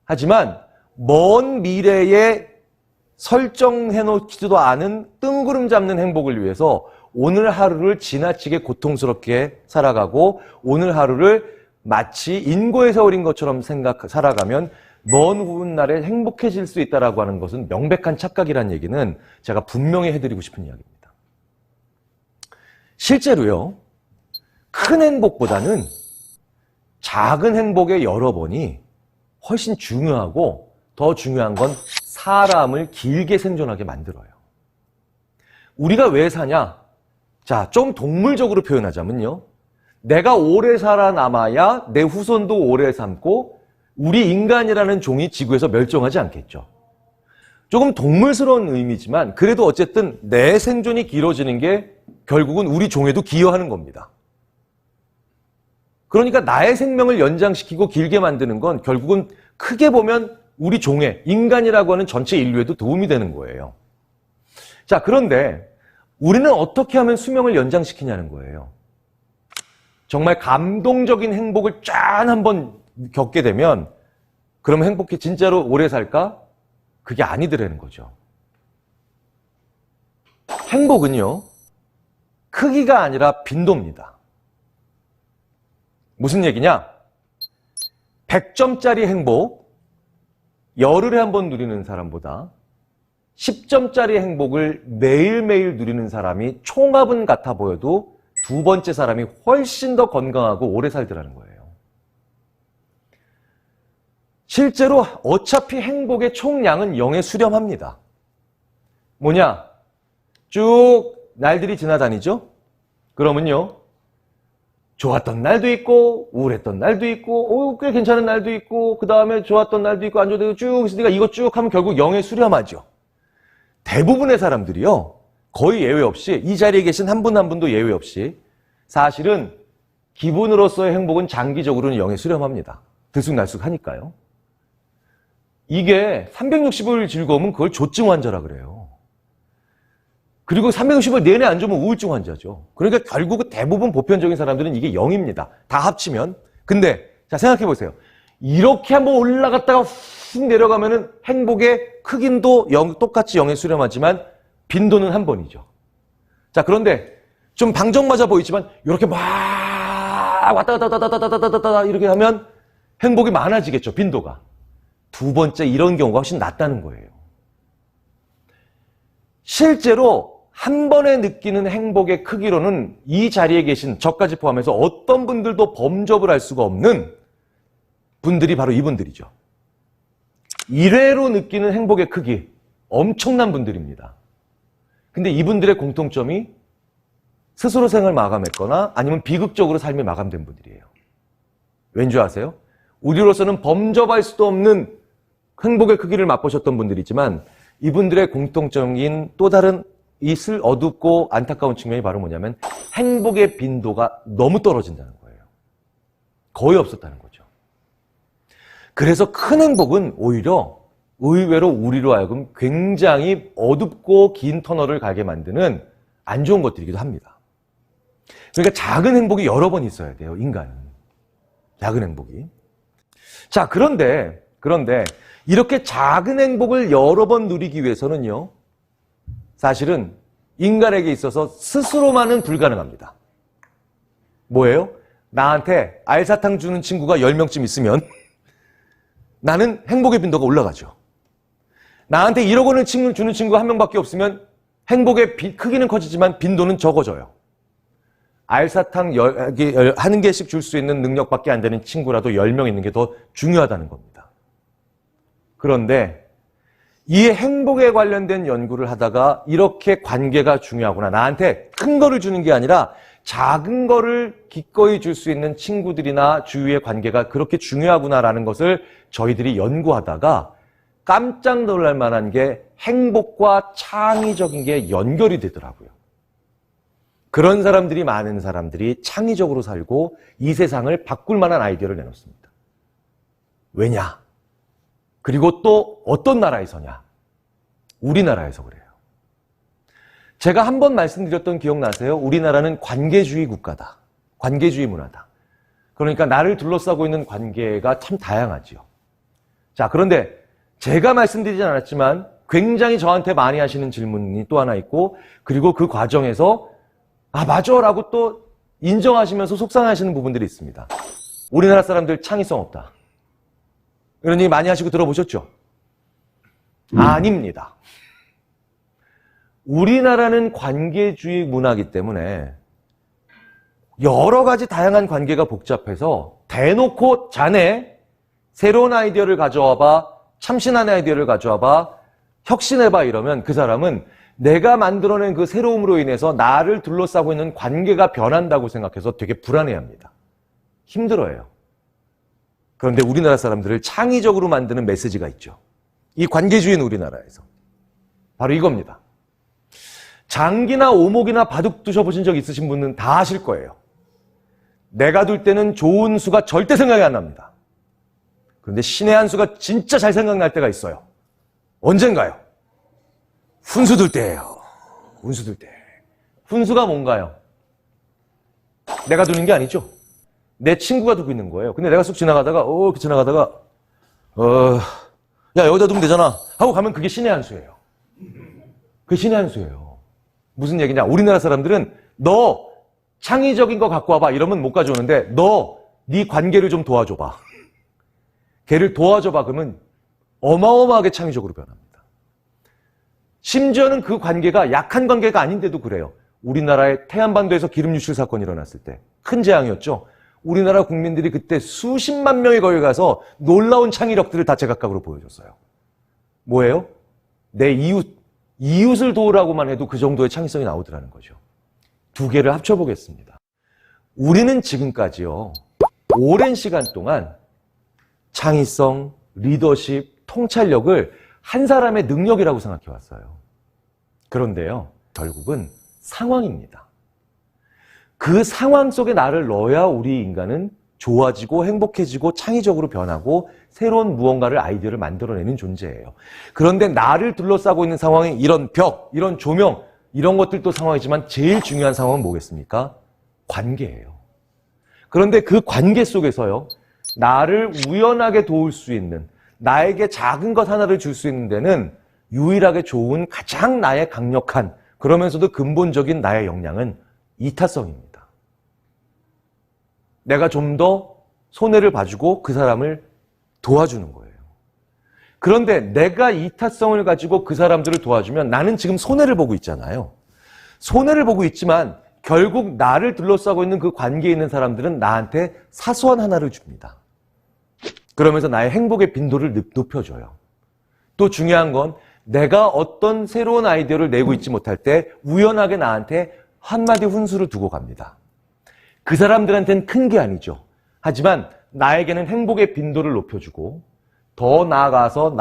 Speaker 3: 하지만 먼 미래에 설정해 놓지도 않은 뜬구름 잡는 행복을 위해서 오늘 하루를 지나치게 고통스럽게 살아가고 오늘 하루를 마치 인고에서 어린 것처럼 살아가면 먼 훗날에 행복해질 수 있다라고 하는 것은 명백한 착각이라는 얘기는 제가 분명히 해드리고 싶은 이야기입니다. 실제로요, 큰 행복보다는 작은 행복의 여러 번이 훨씬 중요하고 더 중요한 건 사람을 길게 생존하게 만들어요. 우리가 왜 사냐? 자, 좀 동물적으로 표현하자면요. 내가 오래 살아남아야 내 후손도 오래 삶고 우리 인간이라는 종이 지구에서 멸종하지 않겠죠. 조금 동물스러운 의미지만 그래도 어쨌든 내 생존이 길어지는 게 결국은 우리 종에도 기여하는 겁니다. 그러니까 나의 생명을 연장시키고 길게 만드는 건 결국은 크게 보면 우리 종의 인간이라고 하는 전체 인류에도 도움이 되는 거예요. 자, 그런데 우리는 어떻게 하면 수명을 연장시키냐는 거예요. 정말 감동적인 행복을 짠 한번 겪게 되면 그러면 행복해 진짜로 오래 살까? 그게 아니더라는 거죠. 행복은요, 크기가 아니라 빈도입니다. 무슨 얘기냐? 100점짜리 행복, 열흘에 한 번 누리는 사람보다 10점짜리 행복을 매일매일 누리는 사람이 총합은 같아 보여도 두 번째 사람이 훨씬 더 건강하고 오래 살더라는 거예요. 실제로 어차피 행복의 총량은 0에 수렴합니다. 뭐냐? 쭉 날들이 지나다니죠? 그러면요, 좋았던 날도 있고 우울했던 날도 있고 꽤 괜찮은 날도 있고 그 다음에 좋았던 날도 있고 안 좋은 날도 쭉 있으니까 이거 쭉 하면 결국 0에 수렴하죠. 대부분의 사람들이요, 거의 예외 없이 이 자리에 계신 한 분 한 분도 예외 없이 사실은 기분으로서의 행복은 장기적으로는 0에 수렴합니다. 들쑥날쑥하니까요. 이게 365일 즐거우면 그걸 조증 환자라 그래요. 그리고 365일 내내 안 좋으면 우울증 환자죠. 그러니까 결국은 대부분 보편적인 사람들은 이게 0입니다. 다 합치면. 근데 자, 생각해 보세요. 이렇게 한번 올라갔다가 훅 내려가면은 행복의 크긴도 똑같이 0에 수렴하지만 빈도는 한 번이죠. 자, 그런데 좀 방정맞아 보이지만 이렇게 막 왔다 갔다 이렇게 하면 행복이 많아지겠죠, 빈도가. 두 번째 이런 경우가 훨씬 낫다는 거예요. 실제로 한 번에 느끼는 행복의 크기로는 이 자리에 계신 저까지 포함해서 어떤 분들도 범접을 할 수가 없는 분들이 바로 이분들이죠. 1회로 느끼는 행복의 크기, 엄청난 분들입니다. 근데 이분들의 공통점이 스스로 생을 마감했거나 아니면 비극적으로 삶이 마감된 분들이에요. 왠지 아세요? 우리로서는 범접할 수도 없는 행복의 크기를 맛보셨던 분들이지만 이분들의 공통적인 또 다른 있을 어둡고 안타까운 측면이 바로 뭐냐면 행복의 빈도가 너무 떨어진다는 거예요. 거의 없었다는 거죠. 그래서 큰 행복은 오히려 의외로 우리로 하여금 굉장히 어둡고 긴 터널을 가게 만드는 안 좋은 것들이기도 합니다. 그러니까 작은 행복이 여러 번 있어야 돼요, 인간은. 작은 행복이. 자, 그런데 이렇게 작은 행복을 여러 번 누리기 위해서는요, 사실은 인간에게 있어서 스스로만은 불가능합니다. 뭐예요? 나한테 알사탕 주는 친구가 10명쯤 있으면 나는 행복의 빈도가 올라가죠. 나한테 1억 원을 주는 친구가 1명밖에 없으면 행복의 크기는 커지지만 빈도는 적어져요. 알사탕 한 개씩 줄 수 있는 능력밖에 안 되는 친구라도 10명 있는 게 더 중요하다는 겁니다. 그런데 이 행복에 관련된 연구를 하다가 이렇게 관계가 중요하구나. 나한테 큰 거를 주는 게 아니라 작은 거를 기꺼이 줄 수 있는 친구들이나 주위의 관계가 그렇게 중요하구나라는 것을 저희들이 연구하다가 깜짝 놀랄 만한 게 행복과 창의적인 게 연결이 되더라고요. 그런 사람들이 많은 사람들이 창의적으로 살고 이 세상을 바꿀 만한 아이디어를 내놓습니다. 왜냐? 그리고 또 어떤 나라에서냐? 우리나라에서 그래요. 제가 한번 말씀드렸던 기억나세요? 우리나라는 관계주의 국가다. 관계주의 문화다. 그러니까 나를 둘러싸고 있는 관계가 참 다양하지요. 자, 그런데 제가 말씀드리진 않았지만 굉장히 저한테 많이 하시는 질문이 또 하나 있고, 그리고 그 과정에서 아, 맞아 라고 또 인정하시면서 속상해하시는 부분들이 있습니다. 우리나라 사람들 창의성 없다. 이런 얘기 많이 하시고 들어보셨죠? 아닙니다. 우리나라는 관계주의 문화이기 때문에 여러 가지 다양한 관계가 복잡해서 대놓고 자네 새로운 아이디어를 가져와봐, 참신한 아이디어를 가져와봐, 혁신해봐 이러면 그 사람은 내가 만들어낸 그 새로움으로 인해서 나를 둘러싸고 있는 관계가 변한다고 생각해서 되게 불안해합니다. 힘들어해요. 그런데 우리나라 사람들을 창의적으로 만드는 메시지가 있죠. 이 관계주의는 우리나라에서. 바로 이겁니다. 장기나 오목이나 바둑 두셔보신 적 있으신 분은 다 아실 거예요. 내가 둘 때는 좋은 수가 절대 생각이 안 납니다. 그런데 신의 한 수가 진짜 잘 생각날 때가 있어요. 언젠가요? 훈수 둘 때예요. 훈수 둘 때. 훈수가 뭔가요? 내가 두는 게 아니죠. 내 친구가 두고 있는 거예요. 근데 내가 쑥 지나가다가 야 여기다 두면 되잖아 하고 가면 그게 신의 한 수예요. 그게 신의 한 수예요. 무슨 얘기냐? 우리나라 사람들은 너 창의적인 거 갖고 와봐 이러면 못 가져오는데 너 네 관계를 좀 도와줘봐. 걔를 도와줘봐 그러면 어마어마하게 창의적으로 변합니다. 심지어는 그 관계가 약한 관계가 아닌데도 그래요. 우리나라의 태안반도에서 기름 유출 사건이 일어났을 때 큰 재앙이었죠. 우리나라 국민들이 그때 수십만 명이 거기 가서 놀라운 창의력들을 다 제각각으로 보여줬어요. 뭐예요? 내 이웃을 도우라고만 해도 그 정도의 창의성이 나오더라는 거죠. 두 개를 합쳐보겠습니다. 우리는 지금까지요, 오랜 시간 동안 창의성, 리더십, 통찰력을 한 사람의 능력이라고 생각해 왔어요. 그런데요, 결국은 상황입니다. 그 상황 속에 나를 넣어야 우리 인간은 좋아지고 행복해지고 창의적으로 변하고 새로운 무언가를 아이디어를 만들어내는 존재예요. 그런데 나를 둘러싸고 있는 상황이 이런 벽, 이런 조명, 이런 것들도 상황이지만 제일 중요한 상황은 뭐겠습니까? 관계예요. 그런데 그 관계 속에서요, 나를 우연하게 도울 수 있는, 나에게 작은 것 하나를 줄 수 있는 데는 유일하게 좋은 가장 나의 강력한, 그러면서도 근본적인 나의 역량은 이타성입니다. 내가 좀 더 손해를 봐주고 그 사람을 도와주는 거예요. 그런데 내가 이타성을 가지고 그 사람들을 도와주면 나는 지금 손해를 보고 있잖아요. 손해를 보고 있지만 결국 나를 둘러싸고 있는 그 관계에 있는 사람들은 나한테 사소한 하나를 줍니다. 그러면서 나의 행복의 빈도를 높여줘요. 또 중요한 건 내가 어떤 새로운 아이디어를 내고 있지 못할 때 우연하게 나한테 한마디 훈수를 두고 갑니다. 그 사람들한테는 큰 게 아니죠. 하지만 나에게는 행복의 빈도를 높여주고 더 나아가서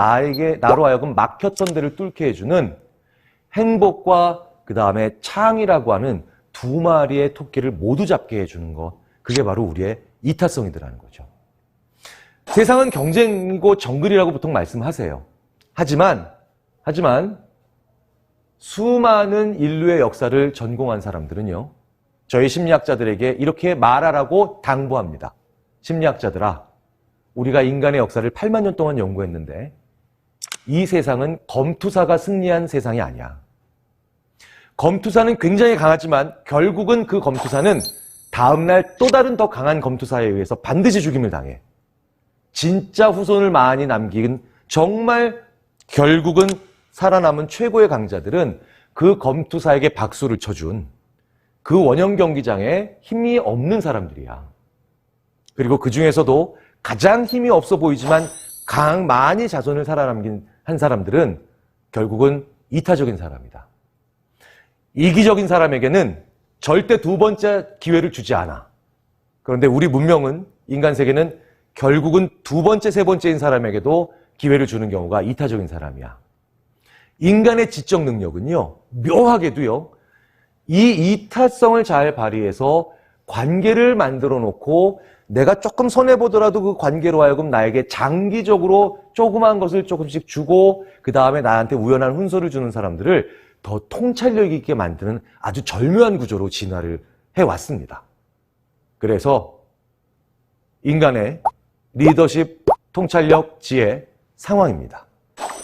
Speaker 3: 나로 하여금 막혔던 데를 뚫게 해주는 행복과 그 다음에 창이라고 하는 두 마리의 토끼를 모두 잡게 해주는 것, 그게 바로 우리의 이타성이더라는 거죠. 세상은 경쟁이고 정글이라고 보통 말씀하세요. 하지만 수많은 인류의 역사를 전공한 사람들은요, 저희 심리학자들에게 이렇게 말하라고 당부합니다. 심리학자들아, 우리가 인간의 역사를 8만 년 동안 연구했는데 이 세상은 검투사가 승리한 세상이 아니야. 검투사는 굉장히 강하지만 결국은 그 검투사는 다음날 또 다른 더 강한 검투사에 의해서 반드시 죽임을 당해. 진짜 후손을 많이 남긴 정말 결국은 살아남은 최고의 강자들은 그 검투사에게 박수를 쳐준 그 원형 경기장에 힘이 없는 사람들이야. 그리고 그 중에서도 가장 힘이 없어 보이지만 많이 자손을 살아남긴 한 사람들은 결국은 이타적인 사람이다. 이기적인 사람에게는 절대 두 번째 기회를 주지 않아. 그런데 우리 문명은, 인간 세계는 결국은 두 번째, 세 번째인 사람에게도 기회를 주는 경우가 이타적인 사람이야. 인간의 지적 능력은요, 묘하게도요, 이 이타성을 잘 발휘해서 관계를 만들어 놓고 내가 조금 손해보더라도 그 관계로 하여금 나에게 장기적으로 조그만 것을 조금씩 주고 그 다음에 나한테 우연한 훈수를 주는 사람들을 더 통찰력 있게 만드는 아주 절묘한 구조로 진화를 해왔습니다. 그래서 인간의 리더십, 통찰력, 지혜, 상황입니다.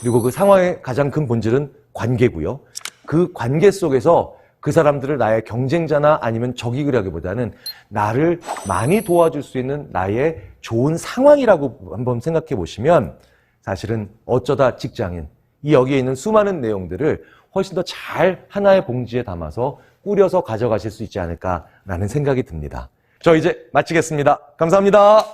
Speaker 3: 그리고 그 상황의 가장 큰 본질은 관계고요. 그 관계 속에서 그 사람들을 나의 경쟁자나 아니면 적이라기보다는 나를 많이 도와줄 수 있는 나의 좋은 상황이라고 한번 생각해 보시면 사실은 어쩌다 직장인, 이 여기에 있는 수많은 내용들을 훨씬 더 잘 하나의 봉지에 담아서 꾸려서 가져가실 수 있지 않을까라는 생각이 듭니다. 저 이제 마치겠습니다. 감사합니다.